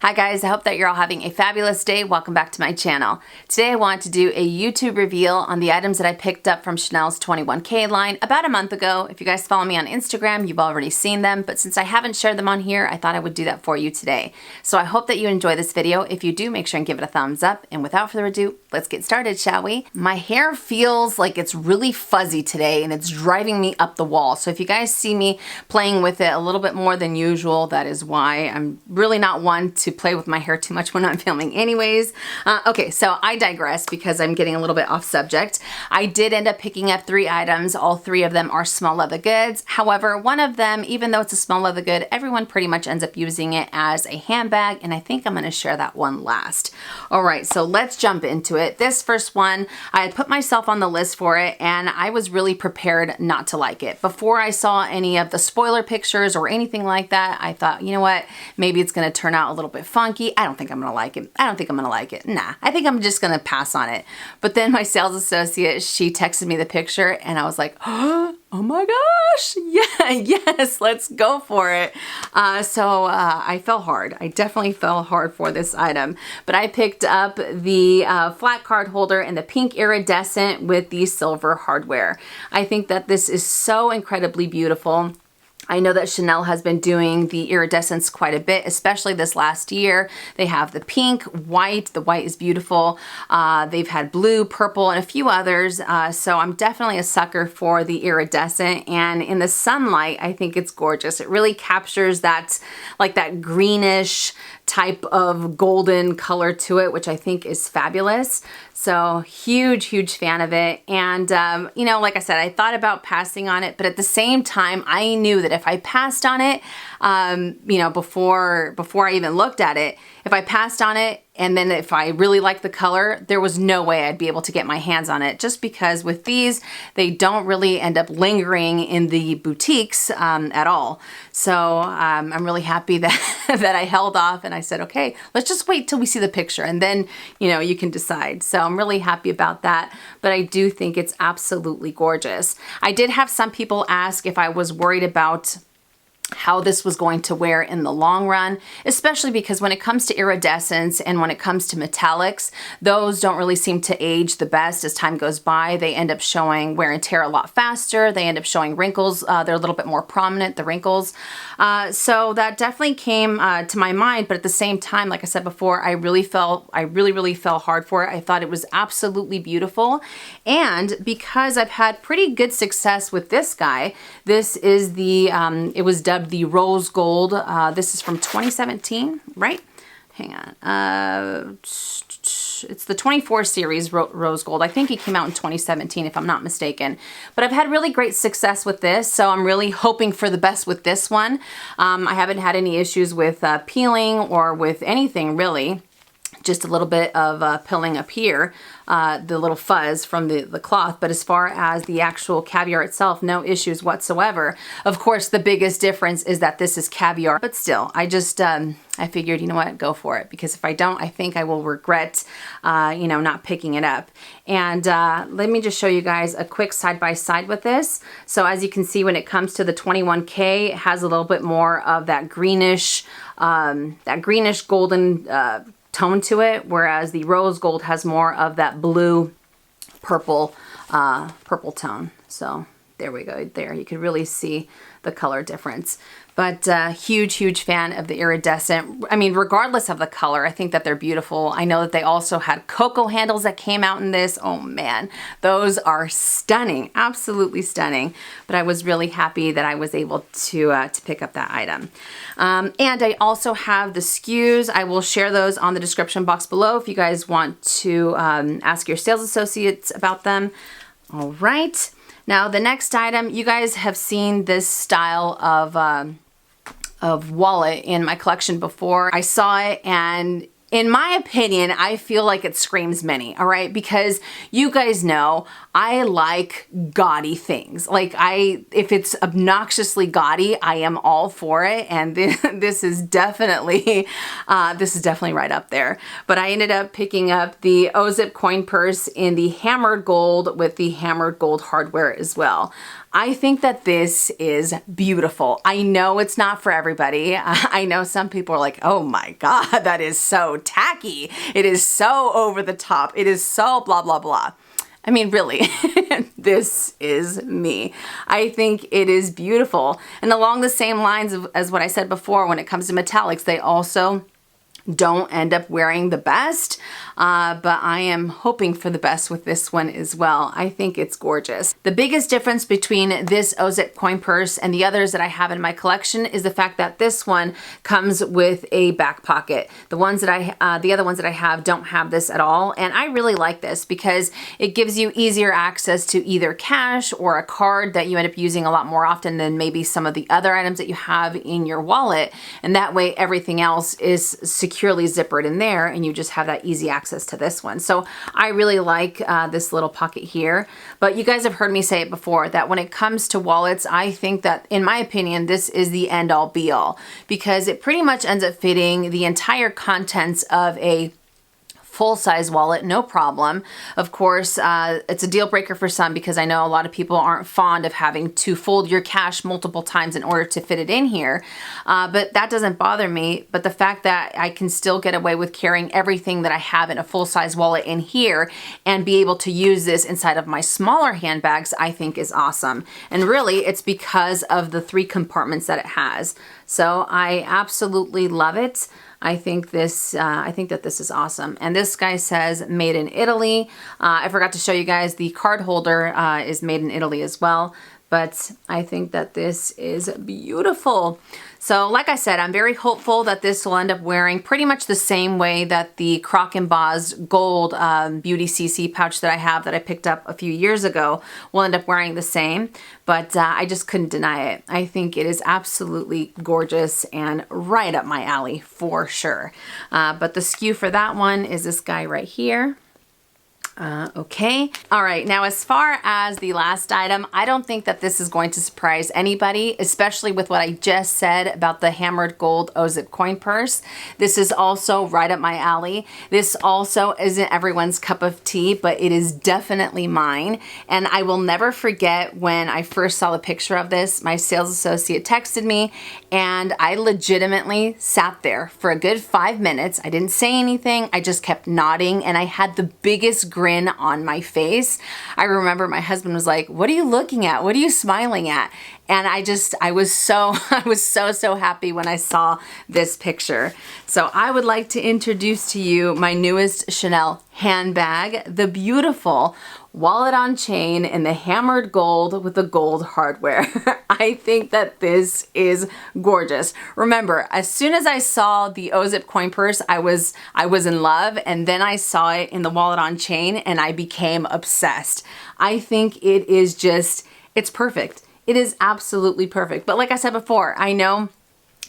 Hi guys, I hope that you're all having a fabulous day. Welcome back to my channel. Today I want to do a YouTube reveal on the items that I picked up from Chanel's 21K line about a month ago. If you guys follow me on Instagram, you've already seen them, but since I haven't shared them on here, I thought I would do that for you today. So I hope that you enjoy this video. If you do, make sure and give it a thumbs up. And without further ado, let's get started, shall we? My hair feels like it's really fuzzy today and it's driving me up the wall. So if you guys see me playing with it a little bit more than usual, that is why. I'm really not one to play with my hair too much when I'm filming anyways. Okay, so I digress because I'm getting a little bit off subject. I did end up picking up 3 items. All 3 of them are small leather goods. However, one of them, even though it's a small leather good, everyone pretty much ends up using it as a handbag, and I think I'm going to share that one last. All right, so let's jump into it. This first one, I had put myself on the list for it, and I was really prepared not to like it. Before I saw any of the spoiler pictures or anything like that, I thought, you know what, maybe it's going to turn out a little bit funky. I don't think I'm gonna like it. I don't think I'm gonna like it. Nah, I think I'm just gonna pass on it. But then my sales associate, she texted me the picture and I was like, oh my gosh, yeah, yes, let's go for it. So I fell hard. I definitely fell hard for this item. But I picked up the flat card holder in the pink iridescent with the silver hardware. I think that this is so incredibly beautiful. I know that Chanel has been doing the iridescence quite a bit, especially this last year. They have the pink, white. The white is beautiful. They've had blue, purple, and a few others. So I'm definitely a sucker for the iridescent. And in the sunlight, I think it's gorgeous. It really captures that, like that greenish type of golden color to it, which I think is fabulous. So huge, huge fan of it. And, you know, like I said, I thought about passing on it, but at the same time, I knew that if I passed on it, you know, before I even looked at it, if I passed on it, and then if I really liked the color, there was no way I'd be able to get my hands on it, just because with these, they don't really end up lingering in the boutiques at all. So I'm really happy that, that I held off and I said, okay, let's just wait till we see the picture and then, you know, you can decide. So I'm really happy about that, but I do think it's absolutely gorgeous. I did have some people ask if I was worried about how this was going to wear in the long run, especially because when it comes to iridescence and when it comes to metallics, those don't really seem to age the best as time goes by. They end up showing wear and tear a lot faster. They end up showing wrinkles. They're a little bit more prominent, the wrinkles. So that definitely came to my mind, but at the same time, like I said before, I really fell hard for it. I thought it was absolutely beautiful. And because I've had pretty good success with this guy, this is the, it was dubbed the rose gold. This is from 2017, right? Hang on. It's the 24 series rose gold. I think it came out in 2017 if I'm not mistaken. But I've had really great success with this, so I'm really hoping for the best with this one. I haven't had any issues with peeling or with anything really. Just a little bit of pilling up here, the little fuzz from the cloth, but as far as the actual caviar itself, no issues whatsoever. Of course, the biggest difference is that this is caviar, but still, I just, I figured, you know what, go for it, because if I don't, I think I will regret, you know, not picking it up. And let me just show you guys a quick side-by-side with this. So as you can see, when it comes to the 21K, it has a little bit more of that greenish golden tone to it, whereas the rose gold has more of that blue purple tone. So there we go. There you can really see the color difference. But huge fan of the iridescent. I mean, regardless of the color, I think that they're beautiful. I know that they also had cocoa handles that came out in this. Oh man, those are stunning, absolutely stunning. But I was really happy that I was able to pick up that item. And I also have the SKUs. I will share those on the description box below if you guys want to ask your sales associates about them. All right. Now the next item, you guys have seen this style of wallet in my collection before. I saw it, and in my opinion, I feel like it screams mini, all right? Because you guys know I like gaudy things. Like if it's obnoxiously gaudy, I am all for it. And this is definitely right up there. But I ended up picking up the Ozip coin purse in the hammered gold with the hammered gold hardware as well. I think that this is beautiful. I know it's not for everybody. I know some people are like, oh my God, that is so tacky. It is so over the top. It is so blah, blah, blah. I mean, really, this is me. I think it is beautiful. And along the same lines as what I said before, when it comes to metallics, they also don't end up wearing the best, but I am hoping for the best with this one as well. I think it's gorgeous. The biggest difference between this Ozip coin purse and the others that I have in my collection is the fact that this one comes with a back pocket. The other ones that I have don't have this at all, and I really like this because it gives you easier access to either cash or a card that you end up using a lot more often than maybe some of the other items that you have in your wallet, and that way everything else is securely zippered in there and you just have that easy access to this one. So I really like this little pocket here, but you guys have heard me say it before that when it comes to wallets, I think that, in my opinion, this is the end all be all because it pretty much ends up fitting the entire contents of a full-size wallet, no problem. Of course, it's a deal breaker for some because I know a lot of people aren't fond of having to fold your cash multiple times in order to fit it in here, but that doesn't bother me. But the fact that I can still get away with carrying everything that I have in a full-size wallet in here and be able to use this inside of my smaller handbags, I think is awesome. And really, it's because of the 3 compartments that it has. So I absolutely love it. I think that this is awesome. And this guy says made in Italy. I forgot to show you guys the card holder is made in Italy as well, but I think that this is beautiful. So like I said, I'm very hopeful that this will end up wearing pretty much the same way that the Croc Embossed gold Beauty CC pouch that I have that I picked up a few years ago will end up wearing the same, but I just couldn't deny it. I think it is absolutely gorgeous and right up my alley for sure. But the SKU for that one is this guy right here. Okay. All right. Now, as far as the last item, I don't think that this is going to surprise anybody, especially with what I just said about the hammered gold Ozip coin purse. This is also right up my alley. This also isn't everyone's cup of tea, but it is definitely mine. And I will never forget when I first saw the picture of this, my sales associate texted me and I legitimately sat there for a good 5 minutes. I didn't say anything. I just kept nodding and I had the biggest grin on my face. I remember my husband was like, "What are you looking at? What are you smiling at?" And I was so happy when I saw this picture. So I would like to introduce to you my newest Chanel handbag, the beautiful wallet on chain in the hammered gold with the gold hardware. I think that this is gorgeous. Remember, as soon as I saw the Ozip coin purse, I was in love, and then I saw it in the wallet on chain and I became obsessed. I think it is just, it's perfect. It is absolutely perfect. But like I said before, I know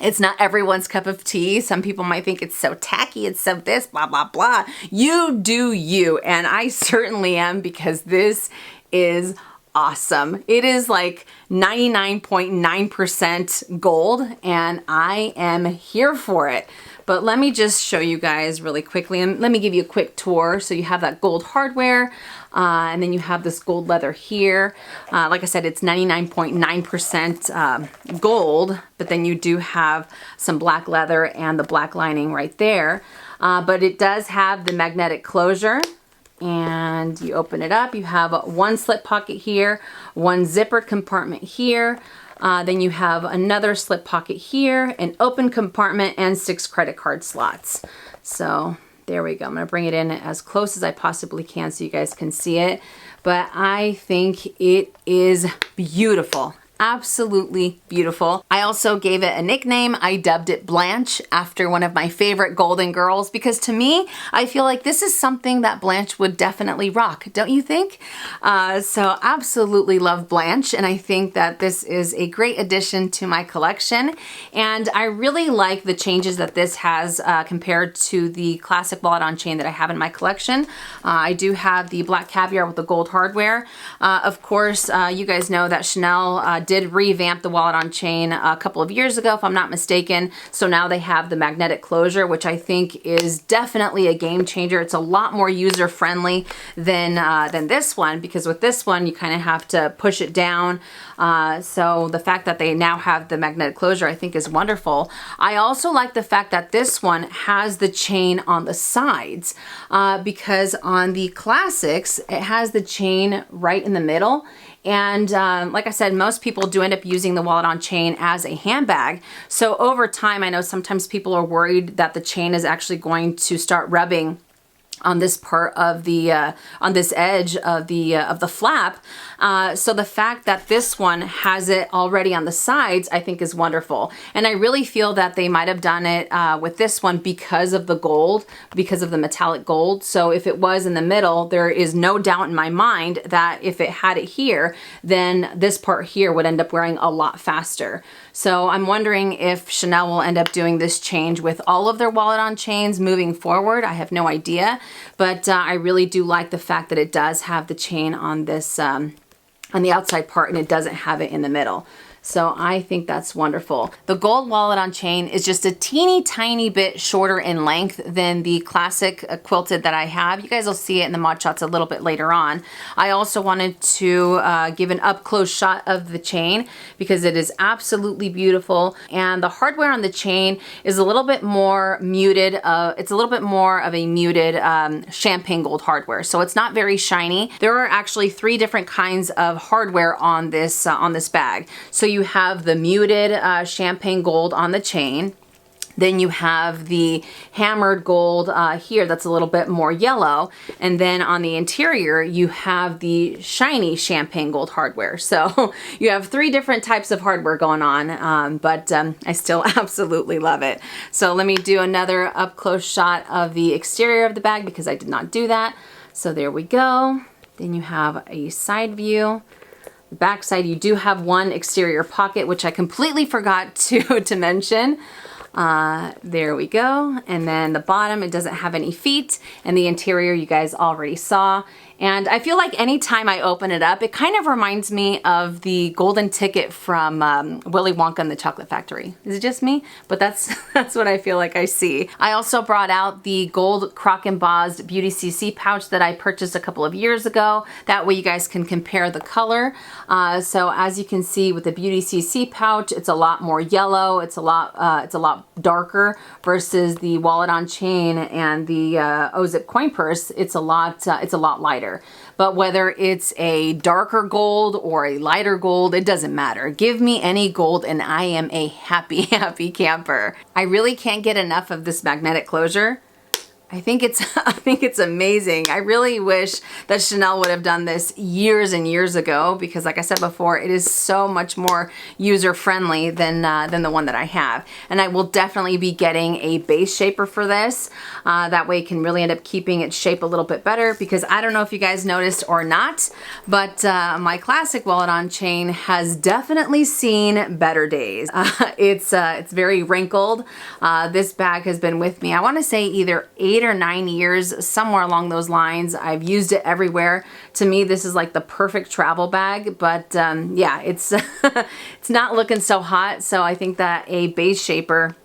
it's not everyone's cup of tea. Some people might think it's so tacky, it's so this, blah, blah, blah. You do you, and I certainly am because this is awesome. It is like 99.9% gold, and I am here for it. But let me just show you guys really quickly, and let me give you a quick tour. So you have that gold hardware, and then you have this gold leather here. Like I said, it's 99.9% gold, but then you do have some black leather and the black lining right there. But it does have the magnetic closure. And you open it up, you have one slip pocket here, one zippered compartment here, then you have another slip pocket here, an open compartment, and 6 credit card slots. So there we go. I'm going to bring it in as close as I possibly can so you guys can see it. But I think it is beautiful. Absolutely beautiful. I also gave it a nickname. I dubbed it Blanche after one of my favorite golden girls because to me, I feel like this is something that Blanche would definitely rock, don't you think? So absolutely love Blanche, and I think that this is a great addition to my collection. And I really like the changes that this has compared to the classic wallet on chain that I have in my collection. I do have the black caviar with the gold hardware. Of course, you guys know that Chanel did revamp the wallet on chain a couple of years ago, if I'm not mistaken. So now they have the magnetic closure, which I think is definitely a game changer. It's a lot more user friendly than this one, because with this one you kind of have to push it down. So the fact that they now have the magnetic closure I think is wonderful. I also like the fact that this one has the chain on the sides, because on the classics it has the chain right in the middle. And like I said, most people do end up using the wallet on chain as a handbag. So over time, I know sometimes people are worried that the chain is actually going to start rubbing on this part of the on this edge of the flap. So the fact that this one has it already on the sides, I think is wonderful. And I really feel that they might have done it with this one because of the gold, because of the metallic gold. So if it was in the middle, there is no doubt in my mind that if it had it here, then this part here would end up wearing a lot faster. So I'm wondering if Chanel will end up doing this change with all of their wallet on chains moving forward. I have no idea, but I really do like the fact that it does have the chain on this, on the outside part, and it doesn't have it in the middle. So I think that's wonderful. The gold wallet on chain is just a teeny tiny bit shorter in length than the classic quilted that I have. You guys will see it in the mod shots a little bit later on. I also wanted to give an up close shot of the chain because it is absolutely beautiful. And the hardware on the chain is a little bit more muted. It's a little bit more of a muted champagne gold hardware. So it's not very shiny. There are actually 3 different kinds of hardware on this bag. So you have the muted champagne gold on the chain. Then you have the hammered gold here that's a little bit more yellow. And then on the interior, you have the shiny champagne gold hardware. So you have 3 different types of hardware going on, but I still absolutely love it. So let me do another up close shot of the exterior of the bag because I did not do that. So there we go. Then you have a side view. Back side, you do have one exterior pocket, which I completely forgot to mention. There we go. And then the bottom, it doesn't have any feet, and the interior you guys already saw. And I feel like anytime I open it up, it kind of reminds me of the golden ticket from Willy Wonka and the Chocolate Factory. Is it just me? But that's what I feel like I see. I also brought out the gold Croc embossed Beauty CC pouch that I purchased a couple of years ago. That way you guys can compare the color. So as you can see with the Beauty CC pouch, it's a lot more yellow. It's a lot darker versus the wallet on chain and the Ozip coin purse. It's a lot lighter. But whether it's a darker gold or a lighter gold, it doesn't matter. Give me any gold and I am a happy, happy camper. I really can't get enough of this magnetic closure. I think it's amazing. I really wish that Chanel would have done this years and years ago because, like I said before, it is so much more user-friendly than the one that I have. And I will definitely be getting a base shaper for this. That way it can really end up keeping its shape a little bit better because I don't know if you guys noticed or not, but my classic wallet on chain has definitely seen better days. It's very wrinkled. This bag has been with me, I want to say either 8 or 9 years, somewhere along those lines. I've used it everywhere. To me, this is like the perfect travel bag, but yeah, it's it's not looking so hot. So I think that a base shaper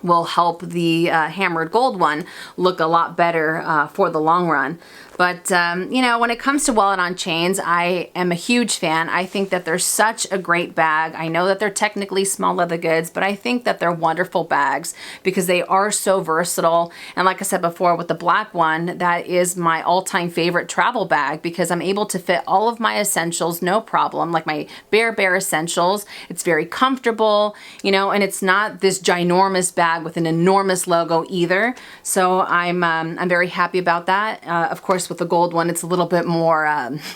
will help the hammered gold one look a lot better for the long run. But, you know, when it comes to wallet on chains, I am a huge fan. I think that they're such a great bag. I know that they're technically small leather goods, but I think that they're wonderful bags because they are so versatile. And like I said before, with the black one, that is my all-time favorite travel bag because I'm able to fit all of my essentials, no problem, like my bare essentials. It's very comfortable, you know, and it's not this ginormous bag with an enormous logo either. So I'm very happy about that. Of course, with the gold one, it's a little bit more,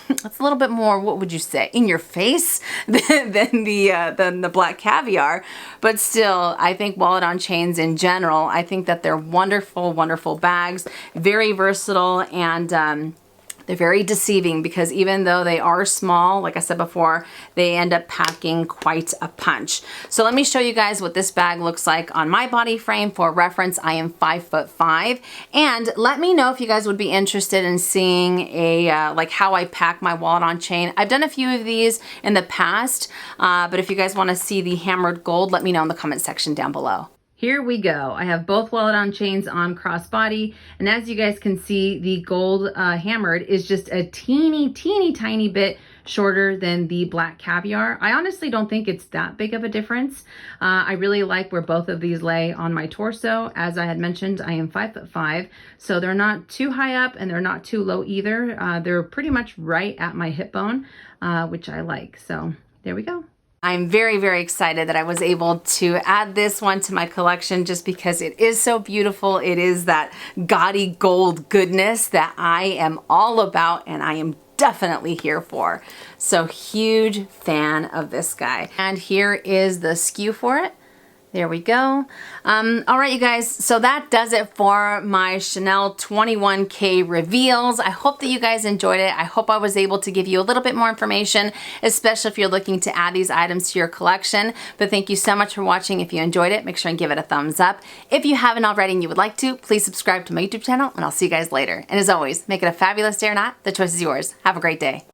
what would you say, in your face than the black caviar. But still, I think wallet on chains in general, I think that they're wonderful, wonderful bags, very versatile, and They're very deceiving because even though they are small, like I said before, they end up packing quite a punch. So let me show you guys what this bag looks like on my body frame. For reference, I am 5'5", and let me know if you guys would be interested in seeing a like how I pack my wallet on chain. I've done a few of these in the past, but if you guys want to see the hammered gold, let me know in the comment section down below. Here we go. I have both wallet on chains on crossbody, and as you guys can see, the gold hammered is just a teeny tiny bit shorter than the black caviar. I honestly don't think it's that big of a difference. I really like where both of these lay on my torso. As I had mentioned, I am 5'5", so they're not too high up and they're not too low either. They're pretty much right at my hip bone, which I like. So there we go. I'm very excited that I was able to add this one to my collection just because it is so beautiful. It is that gaudy gold goodness that I am all about and I am definitely here for. So huge fan of this guy. And here is the SKU for it. There we go. All right, you guys, so that does it for my Chanel 21K reveals. I hope that you guys enjoyed it. I hope I was able to give you a little bit more information, especially if you're looking to add these items to your collection. But thank you so much for watching. If you enjoyed it, make sure and give it a thumbs up. If you haven't already and you would like to, please subscribe to my YouTube channel, and I'll see you guys later. And as always, make it a fabulous day or not, the choice is yours. Have a great day.